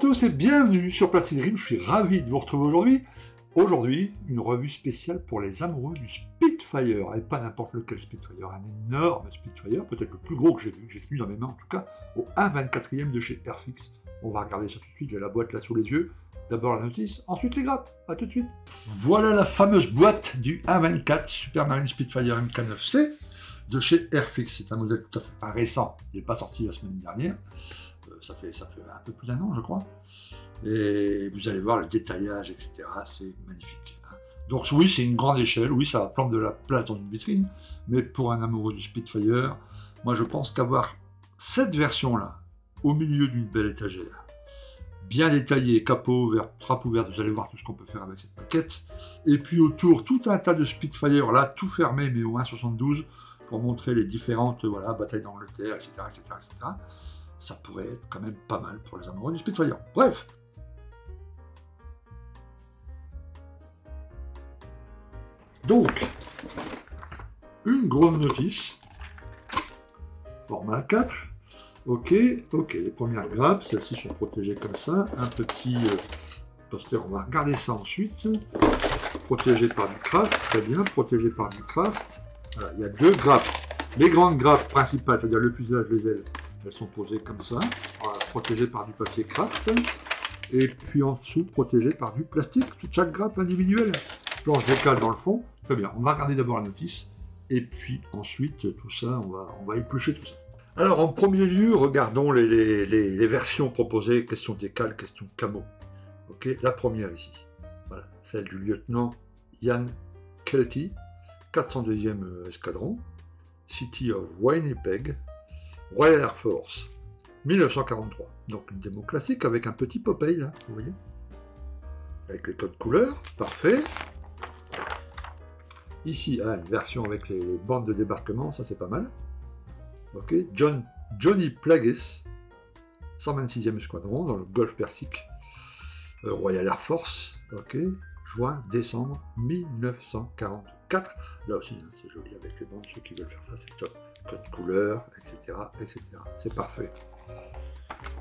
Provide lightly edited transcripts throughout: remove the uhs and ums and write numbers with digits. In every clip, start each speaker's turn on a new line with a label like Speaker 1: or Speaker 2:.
Speaker 1: tous et bienvenue sur Platine Dream. Je suis ravi de vous retrouver aujourd'hui. Aujourd'hui, une revue spéciale pour les amoureux du Spitfire. Et pas n'importe lequel Spitfire, un énorme Spitfire, peut-être le plus gros que j'ai tenu dans mes mains en tout cas, au 1/24e de chez Airfix. On va regarder ça tout de suite, j'ai la boîte là sous les yeux. D'abord la notice, ensuite les grappes. A tout de suite. Voilà la fameuse boîte du 1/24 Supermarine Spitfire MK9C de chez Airfix. C'est un modèle tout à fait récent, il n'est pas sorti la semaine dernière. Ça fait un peu plus d'1 an, je crois. Et vous allez voir le détaillage, etc. C'est magnifique. Donc oui, c'est une grande échelle. Oui, ça va prendre de la place dans une vitrine. Mais pour un amoureux du Spitfire, moi je pense qu'avoir cette version-là, au milieu d'une belle étagère, bien détaillée, capot ouvert, trappe ouverte, vous allez voir tout ce qu'on peut faire avec cette maquette. Et puis autour, tout un tas de Spitfire, là, tout fermé, mais au 1,72, pour montrer les différentes batailles d'Angleterre, etc., etc., etc. Ça pourrait être quand même pas mal pour les amoureux du Spitfire. Bref. Donc, une grosse notice, format 4. Ok, les premières grappes, celles-ci sont protégées comme ça. Un petit poster, on va regarder ça ensuite. Protégé par du craft, très bien, protégé par du craft. Voilà, il y a deux grappes. Les grandes grappes principales, c'est-à-dire le fuselage, les ailes, elles sont posées comme ça, voilà, protégées par du papier craft, et puis en dessous, protégées par du plastique, toute chaque grappe individuelle. Planche décale dans le fond, très bien. On va regarder d'abord la notice, et puis ensuite, tout ça, on va éplucher tout ça. Alors, en premier lieu, regardons les versions proposées, question décale, question camo. Ok, la première ici, voilà, celle du lieutenant Ian Kelty, 402e escadron, City of Winnipeg, Royal Air Force, 1943. Donc une démo classique avec un petit Popeye là, vous voyez, avec les codes couleurs, parfait. Ici, une version avec les bandes de débarquement, ça c'est pas mal. Ok, Johnny Plagueis, 126e escadron dans le Golfe Persique, Royal Air Force, ok, juin-décembre 1944. Là aussi, c'est joli avec les bandes, ceux qui veulent faire ça, c'est top. Code couleur, etc., etc. C'est parfait.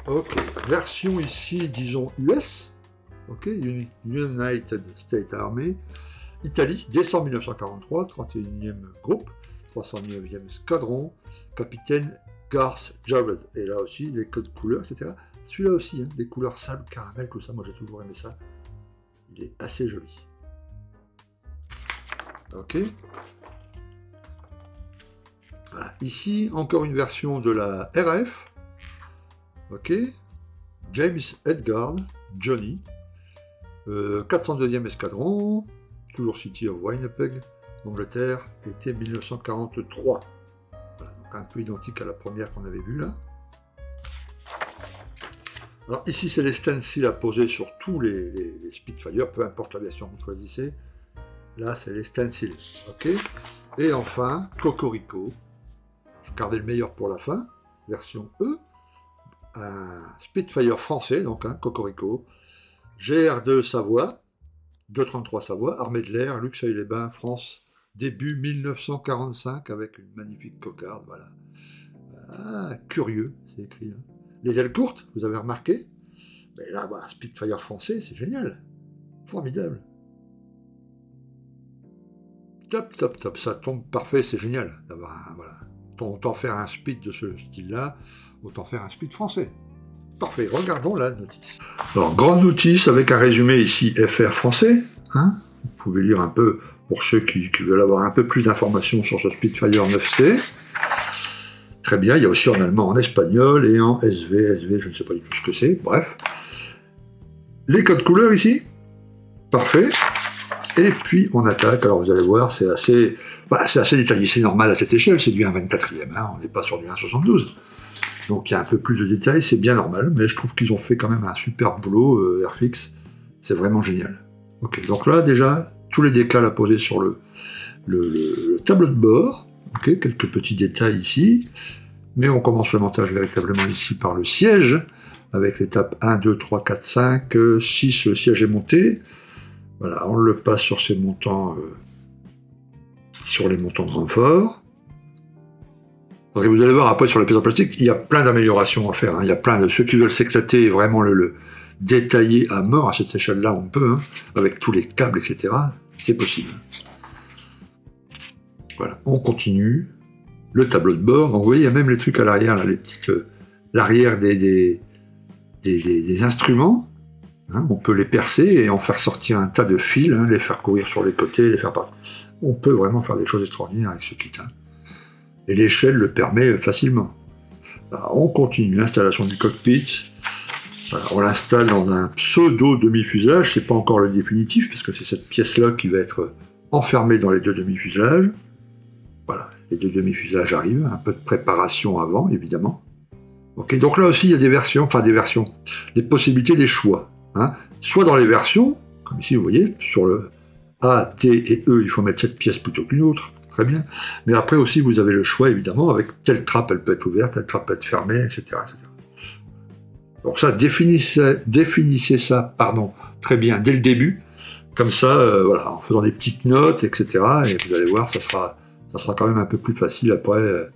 Speaker 1: Ok, version ici, disons US. Ok, United States Army. Italie, décembre 1943, 31e groupe, 309e escadron, capitaine Garth Jarrett. Et là aussi, les codes couleurs, etc. Celui-là aussi, les couleurs sable, caramel, tout ça, moi j'ai toujours aimé ça. Il est assez joli. Ok. Voilà. Ici, encore une version de la RAF. Ok. James Edgar, Johnny. 402e escadron. Toujours City of Winnipeg, Angleterre, été 1943. Voilà, donc un peu identique à la première qu'on avait vue là. Alors ici, c'est les stencils à poser sur tous les Spitfire, peu importe la version que vous choisissez. Là, c'est les stencils. Ok. Et enfin, Cocorico. Je gardais le meilleur pour la fin. Version E. Un Spitfire français, donc Cocorico. GR2 Savoie. 233 Savoie. Armée de l'air, Luxeuil-les-Bains, France. Début 1945 avec une magnifique cocarde. Voilà. Ah, curieux, c'est écrit là. Les ailes courtes, vous avez remarqué. Mais là, voilà, Spitfire français, c'est génial. Formidable. Top, top, top, ça tombe parfait, c'est génial d'avoir autant faire un speed de ce style-là, autant faire un speed français. Parfait, regardons la notice. Alors, grande notice avec un résumé ici FR français. Vous pouvez lire un peu pour ceux qui veulent avoir un peu plus d'informations sur ce Spitfire 9C. Très bien, il y a aussi en allemand, en espagnol et en SV, je ne sais pas du tout ce que c'est, bref. Les codes couleurs ici, parfait. Et puis on attaque, alors vous allez voir, c'est assez détaillé, c'est normal à cette échelle, c'est du 1/24e, on n'est pas sur du 1/72. Donc il y a un peu plus de détails, c'est bien normal, mais je trouve qu'ils ont fait quand même un super boulot, Airfix, c'est vraiment génial. Ok, donc là déjà, tous les décals à poser sur le tableau de bord, ok, quelques petits détails ici, mais on commence le montage véritablement ici par le siège, avec l'étape 1, 2, 3, 4, 5, 6, le siège est monté. Voilà, on le passe sur ces montants, sur les montants de renfort. Donc vous allez voir après sur les pièces en plastique, il y a plein d'améliorations à faire. Il y a plein de ceux qui veulent s'éclater vraiment détailler à mort à cette échelle-là, on peut, hein, avec tous les câbles, etc. C'est possible. Voilà, on continue. Le tableau de bord, donc vous voyez, il y a même les trucs à l'arrière, là, les petites, l'arrière des instruments. Hein, on peut les percer et en faire sortir un tas de fils, hein, les faire courir sur les côtés, les faire partir. On peut vraiment faire des choses extraordinaires avec ce kit. Hein. Et l'échelle le permet facilement. Alors, on continue l'installation du cockpit. Voilà, on l'installe dans un pseudo demi-fuselage, c'est pas encore le définitif, parce que c'est cette pièce-là qui va être enfermée dans les deux demi-fuselages. Voilà, les deux demi-fuselages arrivent, un peu de préparation avant, évidemment. Ok, donc là aussi, il y a des versions, des possibilités, des choix. Hein. Soit dans les versions, comme ici, vous voyez, sur le A, T et E, il faut mettre cette pièce plutôt qu'une autre. Très bien. Mais après aussi, vous avez le choix, évidemment, avec telle trappe, elle peut être ouverte, telle trappe peut être fermée, etc. etc. Donc ça, définissez ça, très bien dès le début, comme ça, voilà, en faisant des petites notes, etc. Et vous allez voir, ça sera quand même un peu plus facile après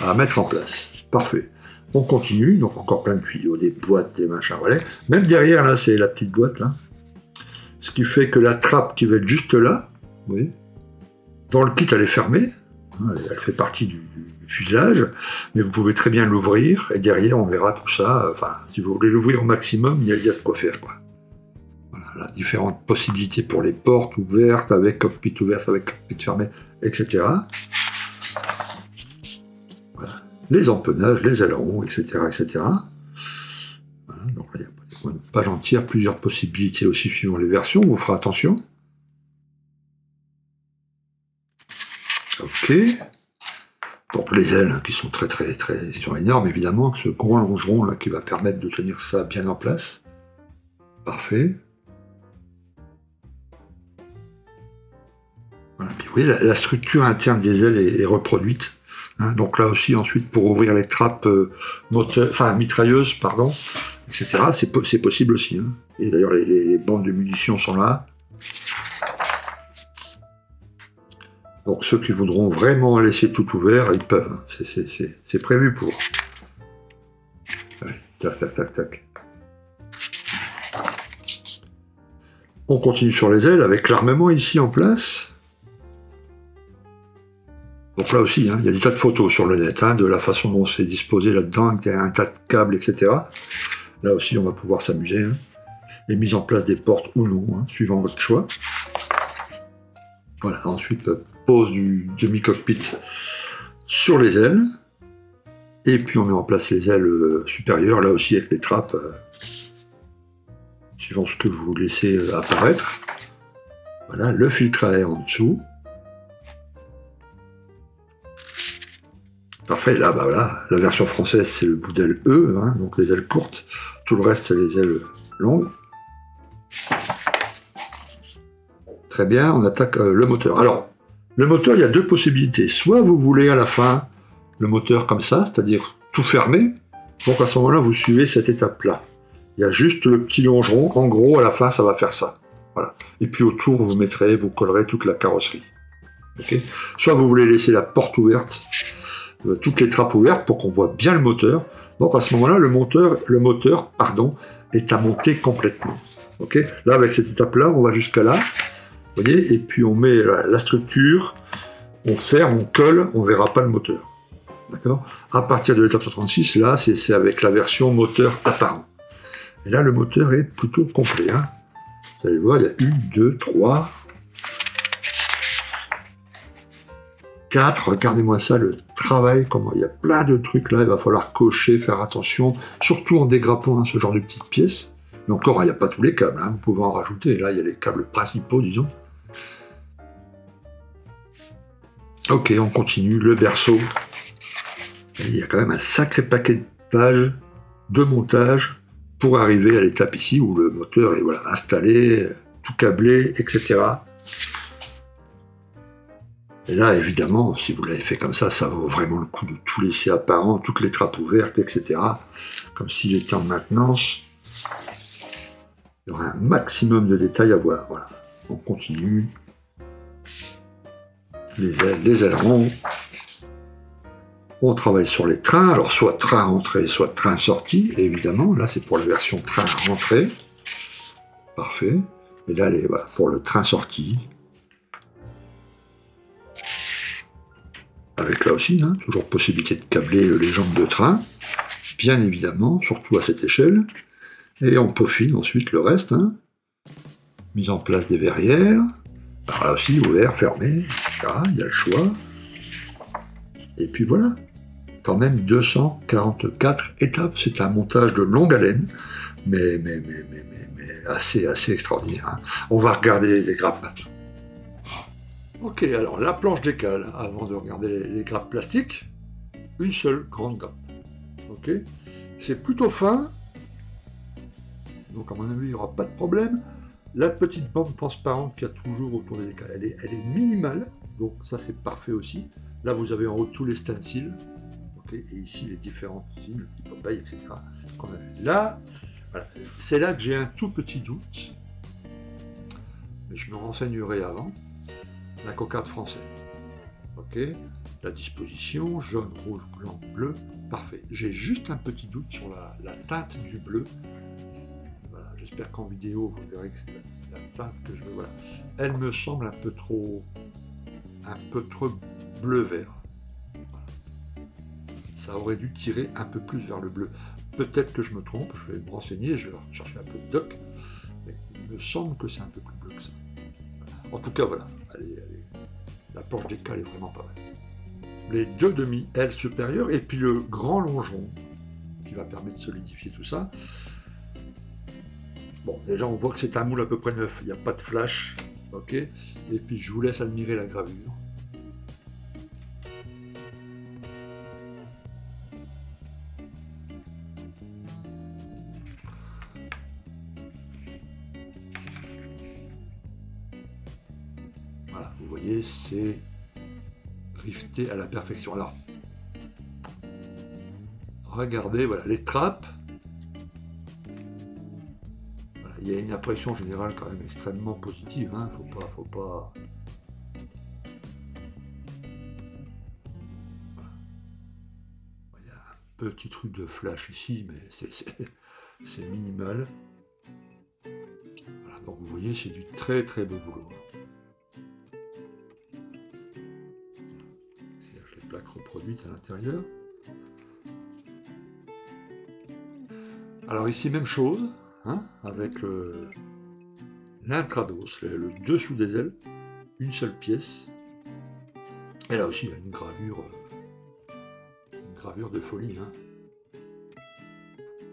Speaker 1: à mettre en place. Parfait. On continue, donc encore plein de tuyaux, des boîtes, des machins, voilà. Même derrière, là, c'est la petite boîte, là. Ce qui fait que la trappe qui va être juste là, vous voyez, dans le kit, elle est fermée, hein, elle fait partie du fuselage, mais vous pouvez très bien l'ouvrir, et derrière, on verra tout ça. Enfin, si vous voulez l'ouvrir au maximum, il y a de quoi faire, quoi. Voilà, là, différentes possibilités pour les portes ouvertes, avec cockpit ouvert, avec cockpit fermé, etc. Voilà. Les empennages, les ailerons, etc., etc. Voilà, donc là, il y a une page entière, plusieurs possibilités aussi suivant les versions, on fera attention. Ok. Donc les ailes qui sont ils sont énormes évidemment, ce gros longeron là qui va permettre de tenir ça bien en place. Parfait. Voilà. Puis vous voyez, la structure interne des ailes est reproduite. Hein. Donc là aussi ensuite pour ouvrir les trappes mitrailleuses, pardon, etc. C'est possible aussi. Hein. Et d'ailleurs les bandes de munitions sont là. Donc ceux qui voudront vraiment laisser tout ouvert, ils peuvent. C'est prévu pour. Allez, tac, tac, tac, tac. On continue sur les ailes avec l'armement ici en place. Donc là aussi, hein, il y a des tas de photos sur le net, hein, de la façon dont c'est disposé là-dedans, avec un tas de câbles, etc. Là aussi, on va pouvoir s'amuser. Hein. Et mise en place des portes ou non, hein, suivant votre choix. Voilà, ensuite, pose du demi-cockpit sur les ailes. Et puis on met en place les ailes supérieures, là aussi avec les trappes, suivant ce que vous laissez apparaître. Voilà, le filtre à air en dessous. Parfait, là, bah voilà, la version française, c'est le bout d'aile E, hein, donc les ailes courtes. Tout le reste, c'est les ailes longues. Très bien, on attaque le moteur. Alors, le moteur, il y a deux possibilités. Soit vous voulez à la fin le moteur comme ça, c'est-à-dire tout fermé. Donc à ce moment-là, vous suivez cette étape-là. Il y a juste le petit longeron. En gros, à la fin, ça va faire ça. Voilà. Et puis autour, vous collerez toute la carrosserie. Okay. Soit vous voulez laisser la porte ouverte, toutes les trappes ouvertes pour qu'on voit bien le moteur. Donc à ce moment-là, le moteur, est à monter complètement. Okay. Là, avec cette étape-là, on va jusqu'à là. Vous voyez, et puis on met la structure, on ferme, on colle, on ne verra pas le moteur. D'accord ? À partir de l'étape 136, là, c'est avec la version moteur apparent. Et là, le moteur est plutôt complet. Hein. Vous allez voir, il y a 1, 2, 3, 4. Regardez-moi ça, le travail, comment il y a plein de trucs là, il va falloir cocher, faire attention, surtout en dégrappant hein, ce genre de petites pièces. Mais encore, il n'y a pas tous les câbles, hein, vous pouvez en rajouter. Là, il y a les câbles principaux, disons. Ok, on continue, le berceau. Il y a quand même un sacré paquet de pages de montage pour arriver à l'étape ici où le moteur est voilà, installé, tout câblé, etc. Et là, évidemment, si vous l'avez fait comme ça vaut vraiment le coup de tout laisser apparent, toutes les trappes ouvertes, etc. Comme s'il était en maintenance. Il y aura un maximum de détails à voir. Voilà. On continue. Les ailes, les ailerons. On travaille sur les trains, alors soit train entrée, soit train sortie, évidemment. Là, c'est pour la version train entrée. Parfait. Et là, voilà, pour le train sortie. Avec là aussi, hein, toujours possibilité de câbler les jambes de train, bien évidemment, surtout à cette échelle. Et on peaufine ensuite le reste. Hein. Mise en place des verrières. Alors là aussi, ouvert, fermé, etc. Il y a le choix. Et puis voilà. Quand même 244 étapes. C'est un montage de longue haleine, mais assez extraordinaire. Hein. On va regarder les grappes maintenant. Ok, alors la planche d'écale, avant de regarder les grappes plastiques, une seule grande grappe. Ok, c'est plutôt fin, donc à mon avis il n'y aura pas de problème. La petite bande transparente qu'il y a toujours autour des écales, elle est minimale, donc ça c'est parfait aussi. Là vous avez en haut tous les stencils, okay, et ici les différents signes, le petit Popeye, etc. qu'on a vu. Là, voilà, c'est là que j'ai un tout petit doute, mais je me renseignerai avant. La cocarde française. Ok, la disposition, jaune, rouge, blanc, bleu, parfait. J'ai juste un petit doute sur la teinte du bleu. Voilà, j'espère qu'en vidéo, vous verrez que c'est la teinte que je veux. Voilà. Elle me semble un peu trop bleu-vert. Voilà. Ça aurait dû tirer un peu plus vers le bleu. Peut-être que je me trompe, je vais me renseigner, je vais chercher un peu de doc, mais il me semble que c'est un peu plus bleu que ça. En tout cas, voilà, la planche d'écale est vraiment pas mal. Les deux demi-ailes supérieures et puis le grand longeron qui va permettre de solidifier tout ça. Bon, déjà, on voit que c'est un moule à peu près neuf, il n'y a pas de flash, ok. Et puis, je vous laisse admirer la gravure. Voilà, vous voyez, c'est rifté à la perfection. Alors, regardez, voilà, les trappes. Voilà, il y a une impression générale quand même extrêmement positive, hein, faut pas... Voilà. Il y a un petit truc de flash ici, mais c'est minimal. Voilà, donc vous voyez, c'est du très très beau boulot. Plaque reproduite à l'intérieur. Alors ici même chose, hein, avec l'intrados, le dessous des ailes, une seule pièce. Et là aussi il y a une gravure de folie, hein.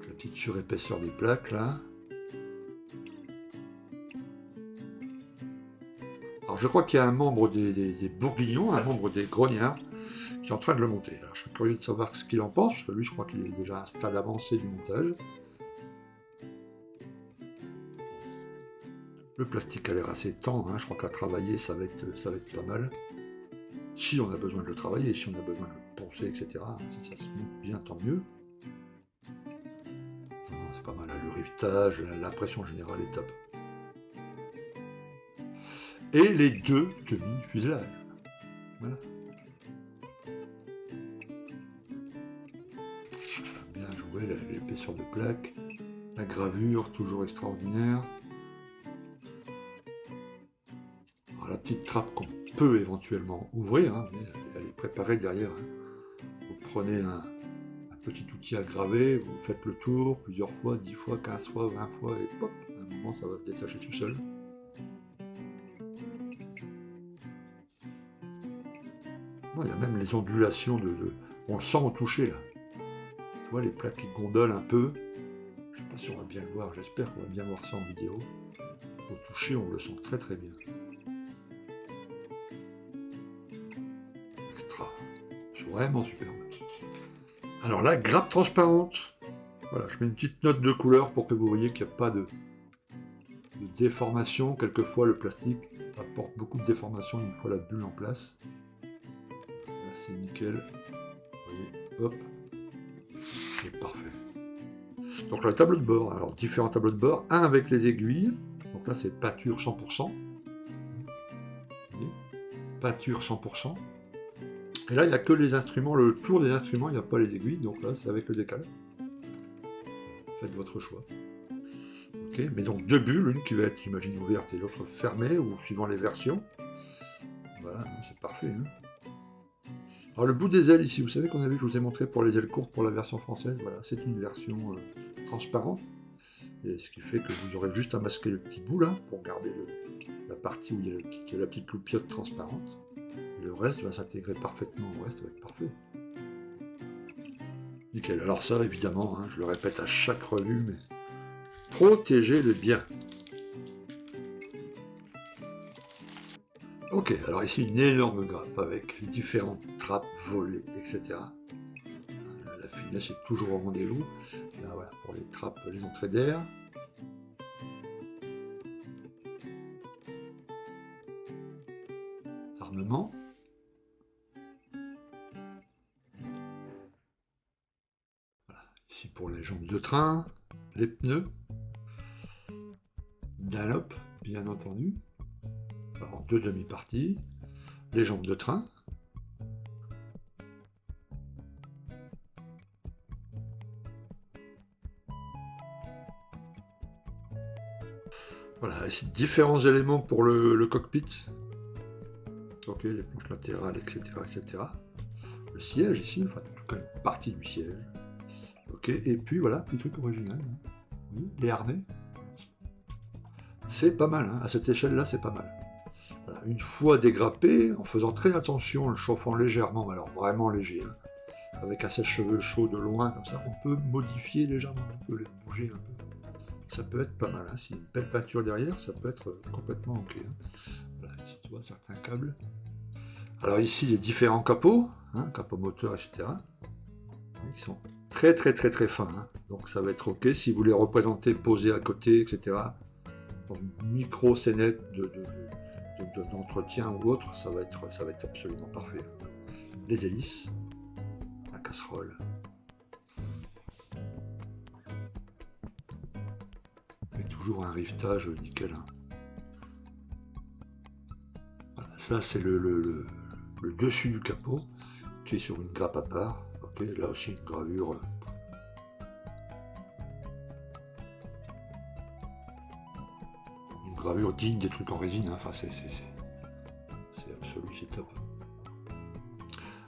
Speaker 1: La petite surépaisseur des plaques là. Alors je crois qu'il y a un membre des Bourguignons, un membre des Grognards, qui est en train de le monter. Alors, je suis curieux de savoir ce qu'il en pense, parce que lui, je crois qu'il est déjà à un stade avancé du montage. Le plastique a l'air assez tendre, hein. Je crois qu'à travailler, ça va être pas mal. Si on a besoin de le travailler, si on a besoin de le poncer, etc. Si ça se monte bien, tant mieux. C'est pas mal, le rivetage, l'impression générale est top. Et les deux demi-fuselages. Voilà. Bien joué, l'épaisseur de plaque, la gravure, toujours extraordinaire. Alors, la petite trappe qu'on peut éventuellement ouvrir, hein, mais elle est préparée derrière. Hein. Vous prenez un petit outil à graver, vous faites le tour plusieurs fois, 10 fois, 15 fois, 20 fois, et pop, à un moment ça va se détacher tout seul. Non, il y a même les ondulations on le sent au toucher là. Tu vois les plaques qui gondolent un peu. Je ne sais pas si on va bien le voir, j'espère qu'on va bien voir ça en vidéo. Au toucher, on le sent très très bien. Extra. C'est vraiment superbe. Alors là, grappe transparente. Voilà, je mets une petite note de couleur pour que vous voyez qu'il n'y a pas de déformation. Quelquefois, le plastique apporte beaucoup de déformation une fois la bulle en place. Là, c'est nickel. Vous voyez, hop. C'est parfait. Donc le tableau de bord, alors différents tableaux de bord, un avec les aiguilles, donc là c'est peinture 100%, peinture 100%, Et là, il n'y a que les instruments, le tour des instruments, il n'y a pas les aiguilles, donc là, c'est avec le décal. Faites votre choix. Ok, mais donc deux bulles, une qui va être, j'imagine, ouverte et l'autre fermée, ou suivant les versions. Voilà, c'est parfait. Hein. Alors le bout des ailes ici, vous savez qu'on a vu, je vous ai montré pour les ailes courtes pour la version française, voilà, c'est une version transparente. Et ce qui fait que vous aurez juste à masquer le petit bout là, pour garder la partie où il y a la petite loupiote transparente. Le reste va s'intégrer parfaitement, le reste va être parfait. Nickel. Alors ça, évidemment, hein, je le répète à chaque revue, mais protégez-le bien. Ok, alors ici une énorme grappe avec les différentes trappes, volets, etc. La finesse est toujours au rendez-vous. Là, voilà, pour les trappes, les entrées d'air. Armement. Voilà, ici pour les jambes de train, les pneus. Dunlop, bien entendu. Alors, deux demi-parties. Les jambes de train. Voilà, ici différents éléments pour le cockpit. Ok, les planches latérales, etc., etc. Le siège ici, enfin, en tout cas une partie du siège. Ok, et puis voilà, petit truc original. Hein. Oui, les harnais. C'est pas mal, hein. À cette échelle-là, c'est pas mal. Voilà, une fois dégrappé, en faisant très attention, en le chauffant légèrement, alors vraiment léger, hein. Avec un sèche-cheveux chaud de loin, comme ça, on peut modifier légèrement, on peut les bouger un peu. Ça peut être pas mal, hein. Si une belle peinture derrière, ça peut être complètement ok. Hein. Voilà, ici tu vois certains câbles. Alors ici, les différents capots, hein, capot moteur, etc. Ils sont très fins, hein. Donc ça va être ok si vous les représentez posés à côté, etc. Dans une micro-scénette d'entretien ou autre, ça va être absolument parfait. Les hélices, la casserole. Et toujours un rivetage nickel. Hein. Voilà, ça c'est le dessus du capot qui est sur une grappe à part. Ok, là aussi une gravure. Une gravure digne des trucs en résine. Hein. Enfin, c'est absolu, c'est top.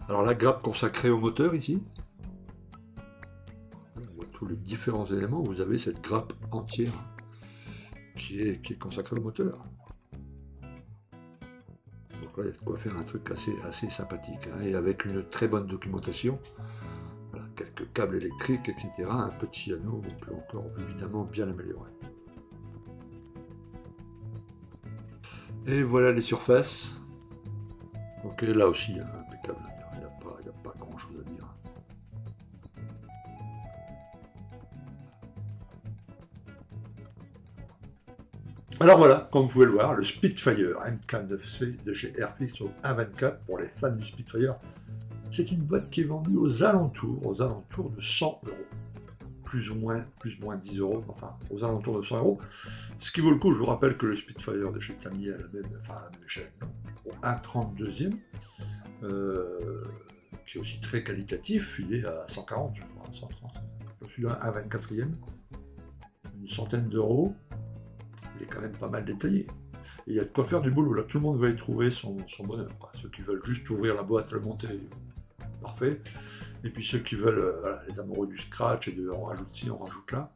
Speaker 1: Alors la grappe consacrée au moteur ici. Voilà, on voit tous les différents éléments. Vous avez cette grappe entière qui est consacrée au moteur. Donc là, il y a de quoi faire un truc assez sympathique. Hein, et avec une très bonne documentation. Voilà, quelques câbles électriques, etc. Un petit anneau, on peut encore évidemment bien l'améliorer. Et voilà les surfaces. Ok, là aussi, hein, impeccable. Il n'y a pas grand chose à dire. Alors voilà, comme vous pouvez le voir, le Spitfire MK9C de chez Airfix au A24 pour les fans du Spitfire. C'est une boîte qui est vendue aux alentours de 100 €. Plus ou moins 10 €, enfin aux alentours de 100 €. Ce qui vaut le coup, je vous rappelle que le Spitfire de chez Tamiya à la même échelle, au 1/32e, qui est aussi très qualitatif, il est à 140, je crois, 130. Celui-là, 1/24e, une centaine d'euros. Il est quand même pas mal détaillé. Et il y a de quoi faire du boulot. Là, tout le monde va y trouver son bonheur. Quoi. Ceux qui veulent juste ouvrir la boîte, le monter, parfait. Et puis ceux qui veulent, voilà, les amoureux du scratch et de on rajoute ci, on rajoute là,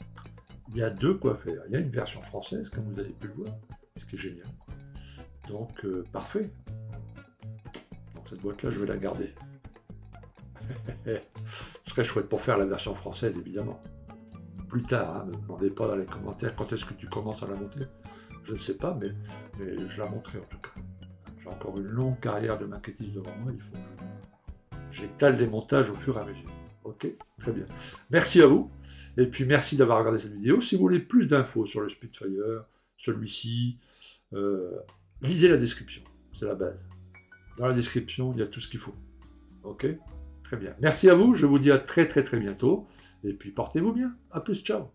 Speaker 1: il y a de quoi faire. Il y a une version française, comme vous avez pu le voir, ce qui est génial. Donc, parfait. Donc cette boîte-là, je vais la garder. Ce serait chouette pour faire la version française, évidemment. Plus tard, hein, ne me demandez pas dans les commentaires quand est-ce que tu commences à la monter. Je ne sais pas, mais je la monterai en tout cas. J'ai encore une longue carrière de maquettiste devant moi, il faut que j'étale les montages au fur et à mesure. Ok, très bien. Merci à vous, et puis merci d'avoir regardé cette vidéo. Si vous voulez plus d'infos sur le Spitfire, celui-ci, lisez la description, c'est la base. Dans la description, il y a tout ce qu'il faut. Ok, très bien. Merci à vous, je vous dis à très bientôt, et puis portez-vous bien. À plus, ciao.